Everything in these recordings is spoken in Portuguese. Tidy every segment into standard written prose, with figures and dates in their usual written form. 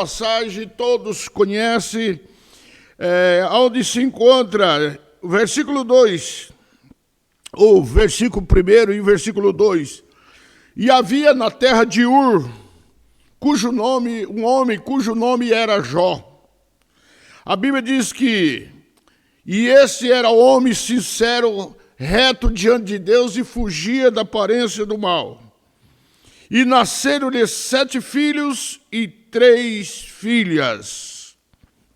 Passagem todos conhecem, onde se encontra o versículo 2, o versículo 1 e o versículo 2. E havia na terra de Ur, um homem cujo nome era Jó. A Bíblia diz que, e esse era homem sincero, reto diante de Deus e fugia da aparência do mal. E nasceram-lhe 7 filhos e 3 filhas.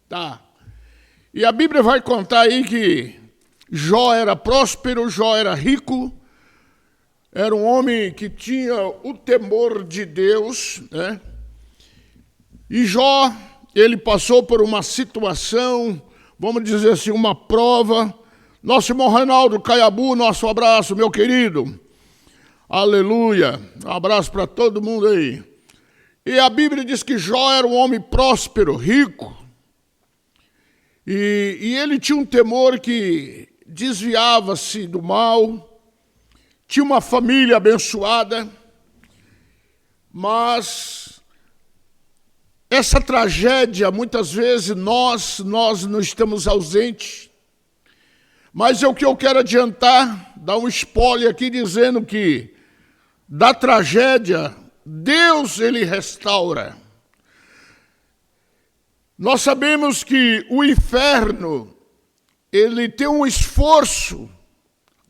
Tá. E a Bíblia vai contar aí que Jó era próspero, Jó era rico, era um homem que tinha o temor de Deus, né? E Jó, ele passou por uma situação, vamos dizer assim, uma prova. Nosso irmão Reinaldo Caiabu, nosso abraço, meu querido. Aleluia. Um abraço para todo mundo aí. E a Bíblia diz que Jó era um homem próspero, rico. E ele tinha um temor que desviava-se do mal. Tinha uma família abençoada. Mas essa tragédia, muitas vezes, nós não estamos ausentes. Mas é o que eu quero adiantar, dar um spoiler aqui dizendo que da tragédia, Deus, ele restaura. Nós sabemos que o inferno, ele tem um esforço,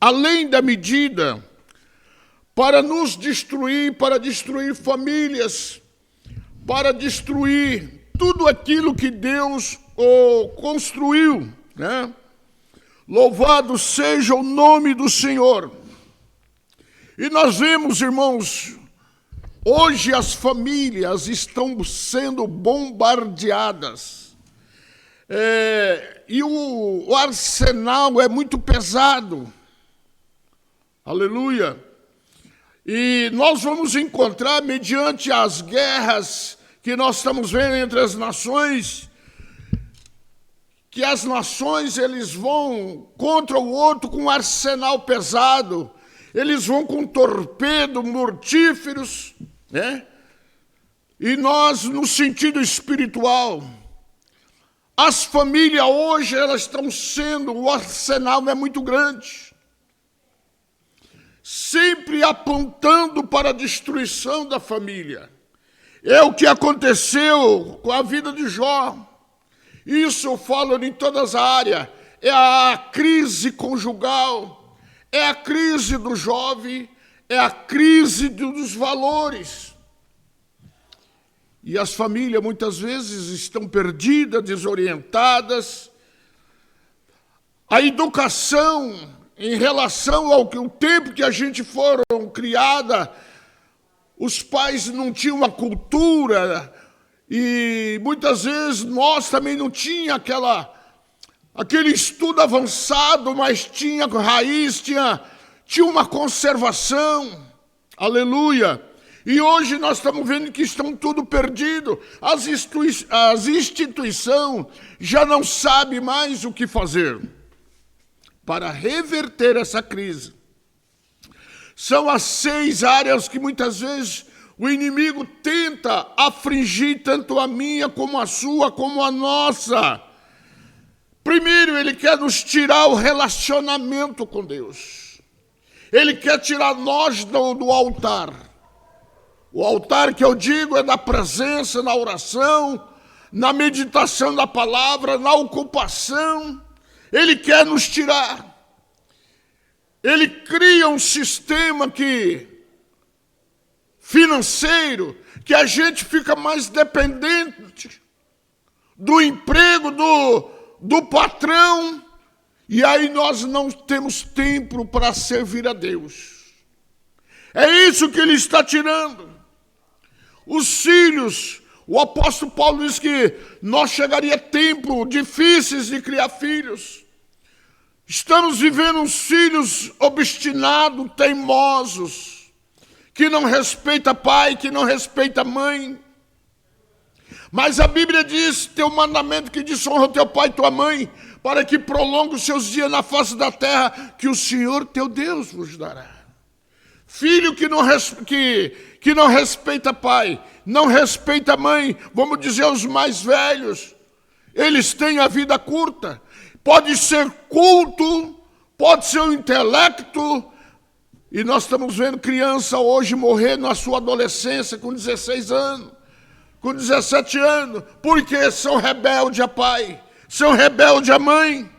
além da medida, para nos destruir, para destruir famílias, para destruir tudo aquilo que Deus construiu, né? Louvado seja o nome do Senhor. E nós vemos, irmãos, hoje as famílias estão sendo bombardeadas. E o arsenal é muito pesado. Aleluia. E nós vamos encontrar, mediante as guerras que nós estamos vendo entre as nações, que as nações eles vão contra o outro com um arsenal pesado. Eles vão com torpedo, mortíferos, né? E nós, no sentido espiritual, as famílias hoje, elas estão sendo, o arsenal é muito grande. Sempre apontando para a destruição da família. É o que aconteceu com a vida de Jó. Isso eu falo em todas as áreas. É a crise conjugal. É a crise do jovem, é a crise dos valores. E as famílias muitas vezes estão perdidas, desorientadas. A educação em relação ao tempo que a gente foram criada, os pais não tinham uma cultura e muitas vezes nós também não tínhamos aquele estudo avançado, mas tinha raiz, tinha uma conservação. Aleluia. E hoje nós estamos vendo que estão tudo perdido. As instituições já não sabem mais o que fazer para reverter essa crise. São as 6 áreas que muitas vezes o inimigo tenta afligir tanto a minha como a sua, como a nossa. Primeiro, ele quer nos tirar o relacionamento com Deus. Ele quer tirar nós do altar. O altar que eu digo é da presença, na oração, na meditação da palavra, na ocupação. Ele quer nos tirar. Ele cria um sistema financeiro que a gente fica mais dependente do emprego, do patrão, e aí nós não temos tempo para servir a Deus. É isso que ele está tirando. Os filhos, o apóstolo Paulo diz que nós chegaria tempo difíceis de criar filhos. Estamos vivendo uns filhos obstinados, teimosos, que não respeita pai, que não respeita mãe. Mas a Bíblia diz, tem um mandamento que diz, honra teu pai e tua mãe, para que prolongue os seus dias na face da terra, que o Senhor teu Deus vos dará. Filho que não respeita pai, não respeita mãe, vamos dizer os mais velhos, eles têm a vida curta. Pode ser culto, pode ser o intelecto, e nós estamos vendo criança hoje morrer na sua adolescência com 16 anos, com 17 anos, porque são rebeldes a pai, são rebeldes a mãe.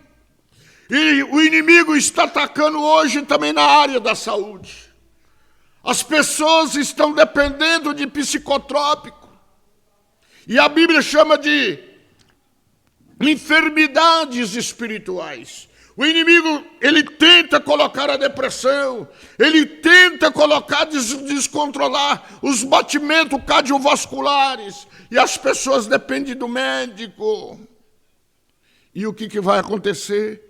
E o inimigo está atacando hoje também na área da saúde. As pessoas estão dependendo de psicotrópico. E a Bíblia chama de enfermidades espirituais. O inimigo, ele tenta colocar a depressão, ele tenta colocar, descontrolar os batimentos cardiovasculares, e as pessoas dependem do médico. E o que vai acontecer?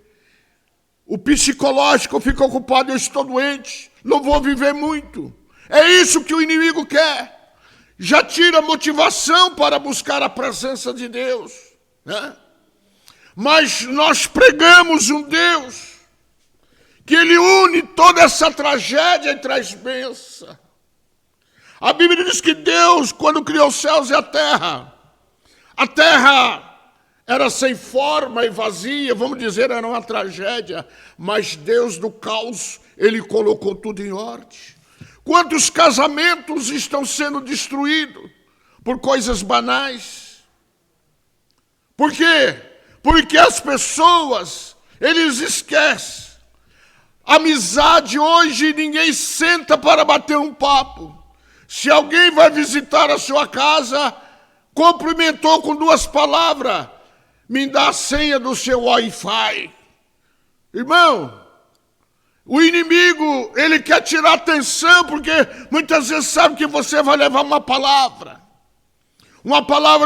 O psicológico fica ocupado, eu estou doente, não vou viver muito. É isso que o inimigo quer. Já tira a motivação para buscar a presença de Deus, né? Mas nós pregamos um Deus que Ele une toda essa tragédia e traz bênção. A Bíblia diz que Deus, quando criou os céus e a terra era sem forma e vazia, vamos dizer, era uma tragédia, mas Deus do caos, Ele colocou tudo em ordem. Quantos casamentos estão sendo destruídos por coisas banais? Por quê? Porque as pessoas, eles esquecem. Amizade hoje, ninguém senta para bater um papo. Se alguém vai visitar a sua casa, cumprimentou com 2 palavras, me dá a senha do seu Wi-Fi. Irmão, o inimigo, ele quer tirar atenção, porque muitas vezes sabe que você vai levar uma palavra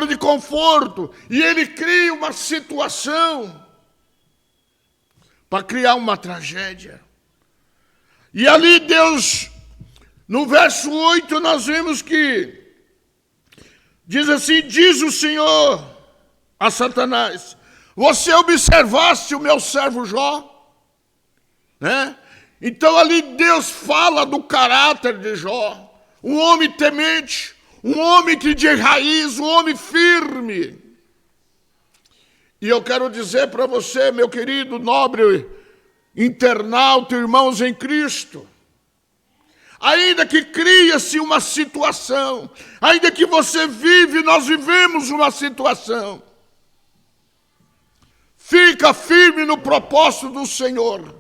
de conforto, e ele cria uma situação para criar uma tragédia. E ali Deus, no verso 8, nós vemos que diz assim: diz o Senhor a Satanás, você observaste o meu servo Jó? Né? Então ali Deus fala do caráter de Jó, um homem temente, um homem que de raiz, um homem firme. E eu quero dizer para você, meu querido, nobre internauta, irmãos em Cristo, ainda que cria-se uma situação, ainda que você vive, nós vivemos uma situação, fica firme no propósito do Senhor.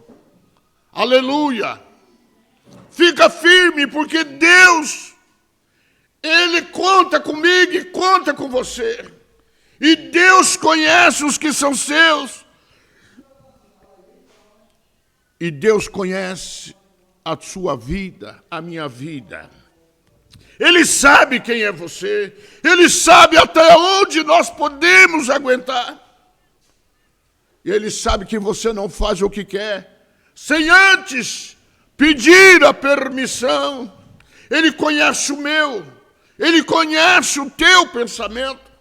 Aleluia. Fica firme, porque Deus, Ele conta comigo e conta com você. E Deus conhece os que são seus. E Deus conhece a sua vida, a minha vida. Ele sabe quem é você. Ele sabe até onde nós podemos aguentar. E Ele sabe que você não faz o que quer sem antes pedir a permissão. Ele conhece o meu. Ele conhece o teu pensamento.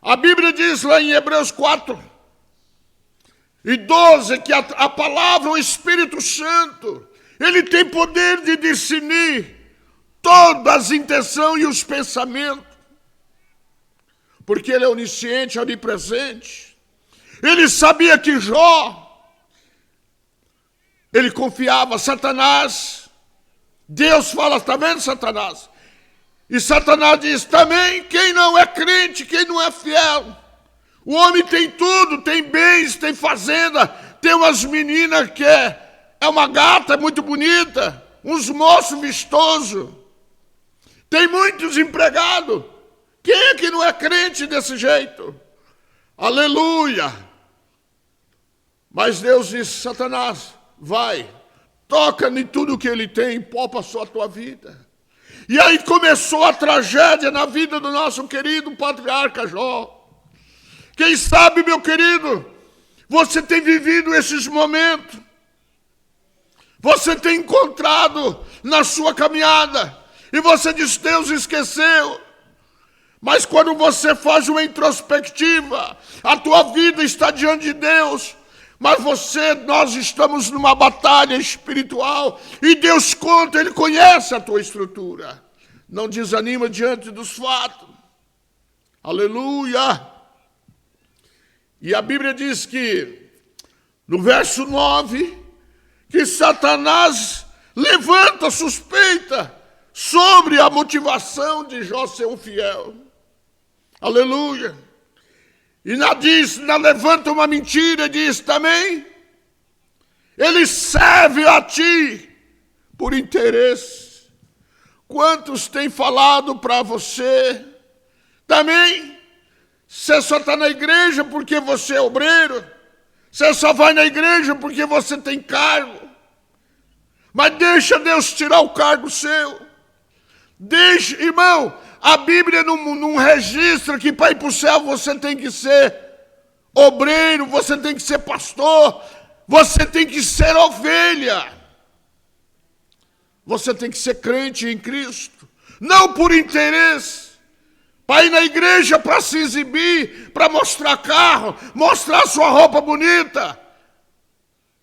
A Bíblia diz lá em Hebreus 4:12 que a palavra, o Espírito Santo, ele tem poder de discernir todas as intenções e os pensamentos, porque ele é onisciente, onipresente. Ele sabia que Jó, ele confiava. Satanás, Deus fala, está vendo, Satanás? E Satanás diz também, quem não é crente, quem não é fiel. O homem tem tudo, tem bens, tem fazenda, tem umas meninas que é uma gata muito bonita, uns moços vistosos, tem muitos empregados. Quem é que não é crente desse jeito? Aleluia! Mas Deus disse, Satanás, vai, toca em tudo que ele tem, poupa só a tua vida. E aí começou a tragédia na vida do nosso querido patriarca Jó. Quem sabe, meu querido, você tem vivido esses momentos. Você tem encontrado na sua caminhada. E você diz, Deus esqueceu. Mas quando você faz uma introspectiva, a tua vida está diante de Deus. Mas nós estamos numa batalha espiritual e Deus conta, Ele conhece a tua estrutura. Não desanima diante dos fatos. Aleluia! E a Bíblia diz que, no verso 9, que Satanás levanta suspeita sobre a motivação de Jó ser um fiel. Aleluia! E levanta uma mentira e diz também, ele serve a ti por interesse. Quantos têm falado para você também? Você só está na igreja porque você é obreiro. Você só vai na igreja porque você tem cargo. Mas deixa Deus tirar o cargo seu. Deixa, irmão, a Bíblia não registra que para ir para o céu você tem que ser obreiro, você tem que ser pastor, você tem que ser ovelha. Você tem que ser crente em Cristo. Não por interesse. Para ir na igreja para se exibir, para mostrar carro, mostrar sua roupa bonita.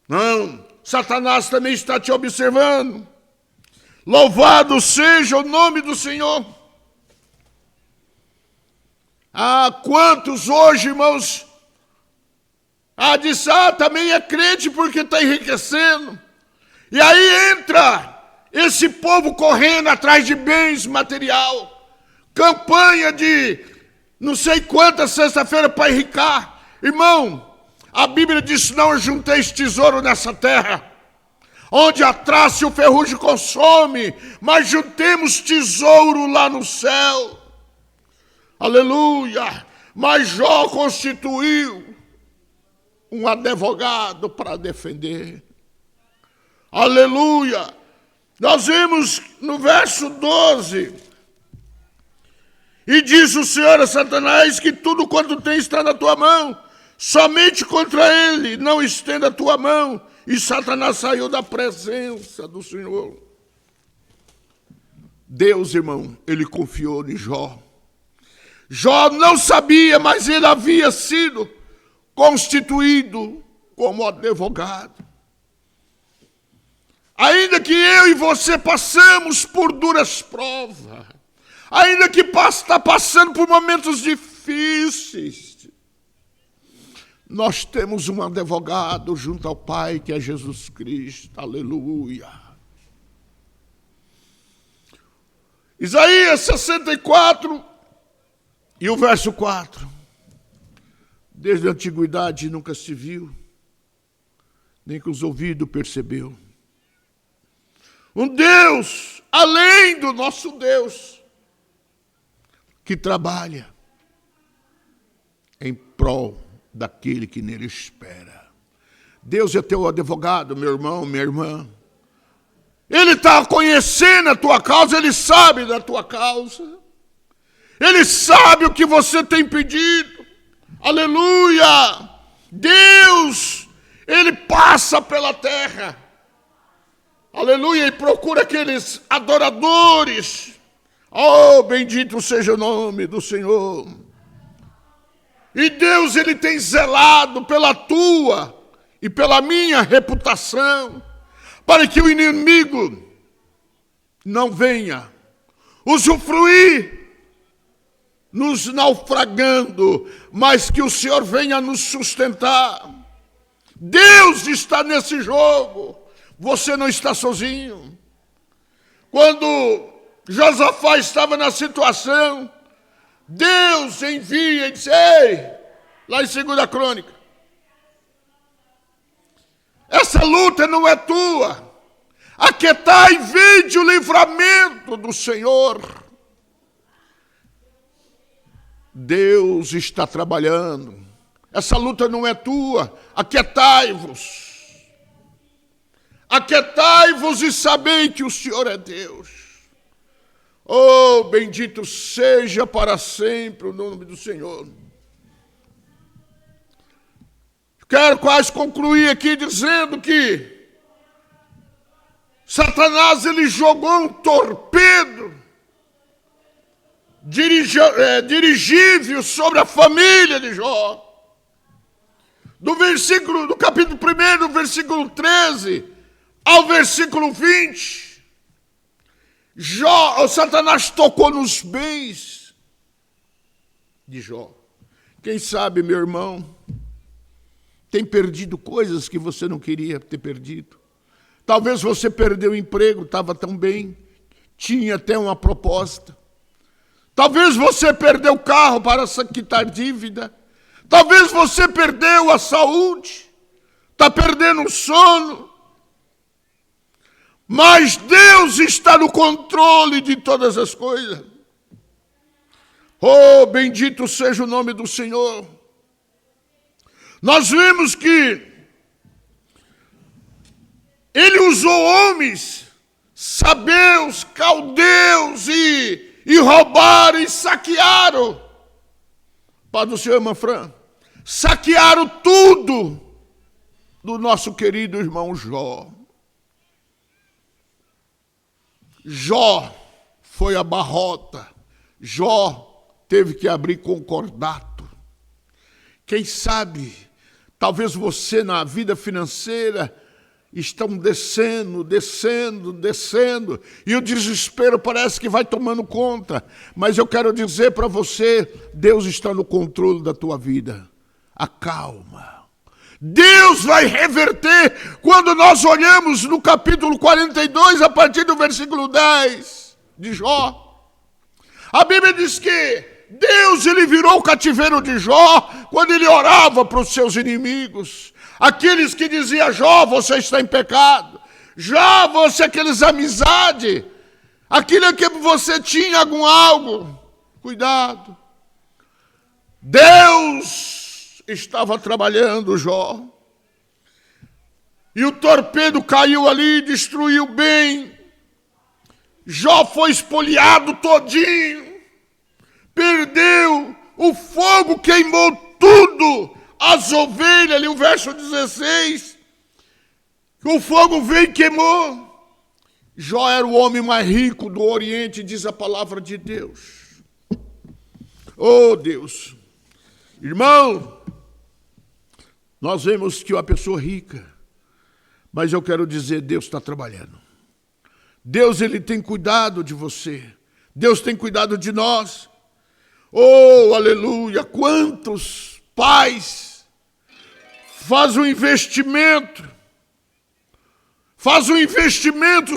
Não, Satanás também está te observando. Louvado seja o nome do Senhor. Quantos hoje, irmãos, diz, também é crente porque está enriquecendo. E aí entra esse povo correndo atrás de bens material. Campanha de não sei quantas sexta-feira para enricar. Irmão, a Bíblia diz, não junteis tesouro nessa terra, onde a traça e o ferrugem consome, mas juntemos tesouro lá no céu. Aleluia! Mas Jó constituiu um advogado para defender. Aleluia! Nós vimos no verso 12, e diz o Senhor a Satanás que tudo quanto tem está na tua mão, somente contra ele não estenda a tua mão. E Satanás saiu da presença do Senhor. Deus, irmão, ele confiou em Jó. Jó não sabia, mas ele havia sido constituído como advogado. Ainda que eu e você passamos por duras provas, ainda que está passando por momentos difíceis, nós temos um advogado junto ao Pai, que é Jesus Cristo. Aleluia. Isaías 64 e o verso 4. Desde a antiguidade nunca se viu, nem com os ouvidos percebeu. Um Deus além do nosso Deus, que trabalha em prol daquele que nele espera. Deus é teu advogado, meu irmão, minha irmã. Ele está conhecendo a tua causa, ele sabe da tua causa. Ele sabe o que você tem pedido. Aleluia! Deus, ele passa pela terra. Aleluia! E procura aqueles adoradores. Oh, bendito seja o nome do Senhor. E Deus, ele tem zelado pela tua e pela minha reputação, para que o inimigo não venha usufruir, nos naufragando, mas que o Senhor venha nos sustentar. Deus está nesse jogo. Você não está sozinho. Quando Josafá estava na situação, Deus envia e diz, ei, lá em 2 Crônica, essa luta não é tua. Aquietai e vede o livramento do Senhor. Deus está trabalhando. Essa luta não é tua. Aquietai-vos. Aquietai-vos e sabei que o Senhor é Deus. Oh, bendito seja para sempre o nome do Senhor. Quero quase concluir aqui dizendo que Satanás, ele jogou um torpedo dirigível sobre a família de Jó. do capítulo 1, versículo 13 ao versículo 20, Satanás tocou nos bens de Jó. Quem sabe, meu irmão, tem perdido coisas que você não queria ter perdido. Talvez você perdeu o emprego, estava tão bem, tinha até uma proposta. Talvez você perdeu o carro para quitar dívida. Talvez você perdeu a saúde, está perdendo o sono. Mas Deus está no controle de todas as coisas. Oh, bendito seja o nome do Senhor. Nós vemos que Ele usou homens, sabeus, caldeus e roubaram e saquearam. Pai do Senhor, irmã Fran, saquearam tudo do nosso querido irmão Jó. Jó foi abarrota. Jó teve que abrir concordato. Quem sabe, talvez você na vida financeira estão descendo, e o desespero parece que vai tomando conta. Mas eu quero dizer para você, Deus está no controle da tua vida. Acalma. Deus vai reverter. Quando nós olhamos no capítulo 42, a partir do versículo 10 de Jó, a Bíblia diz que Deus, ele virou o cativeiro de Jó quando ele orava para os seus inimigos. Aqueles que diziam: Jó, você está em pecado. Jó, você aqueles amizade. Aquilo que você tinha algo. Cuidado. Deus estava trabalhando Jó. E o torpedo caiu ali, destruiu bem. Jó foi espoliado todinho. Perdeu. O fogo queimou tudo. As ovelhas, ali o verso 16, o fogo veio e queimou. Jó era o homem mais rico do Oriente, diz a palavra de Deus. Oh Deus, irmão, nós vemos que uma pessoa rica, mas eu quero dizer, Deus está trabalhando. Deus, ele tem cuidado de você. Deus tem cuidado de nós. Oh, aleluia, quantos pais faz um investimento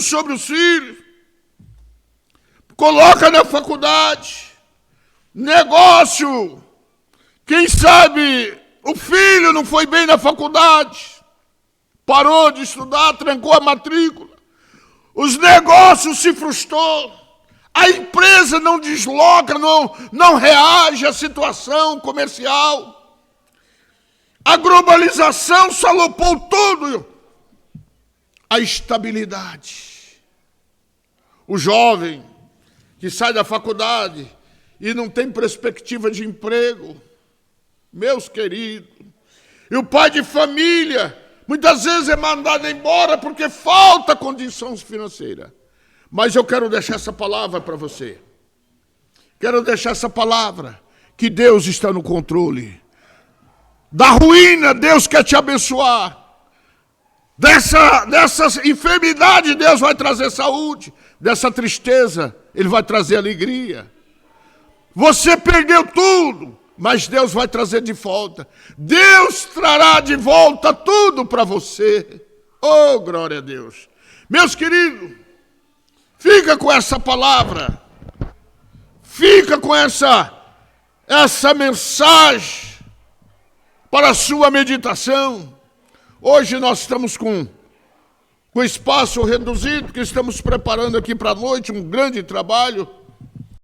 sobre os filhos, coloca na faculdade, negócio, quem sabe o filho não foi bem na faculdade, parou de estudar, trancou a matrícula, os negócios se frustrou, a empresa não desloca, não reage à situação comercial. A globalização salopou tudo. A estabilidade. O jovem que sai da faculdade e não tem perspectiva de emprego. Meus queridos. E o pai de família, muitas vezes é mandado embora porque falta condições financeiras. Mas eu quero deixar essa palavra para você. Quero deixar essa palavra, que Deus está no controle. Da ruína, Deus quer te abençoar. Dessa enfermidade, Deus vai trazer saúde. Dessa tristeza, Ele vai trazer alegria. Você perdeu tudo, mas Deus vai trazer de volta. Deus trará de volta tudo para você. Oh, glória a Deus. Meus queridos, fica com essa palavra. Fica com essa mensagem para a sua meditação. Hoje nós estamos com espaço reduzido, que estamos preparando aqui para a noite, um grande trabalho.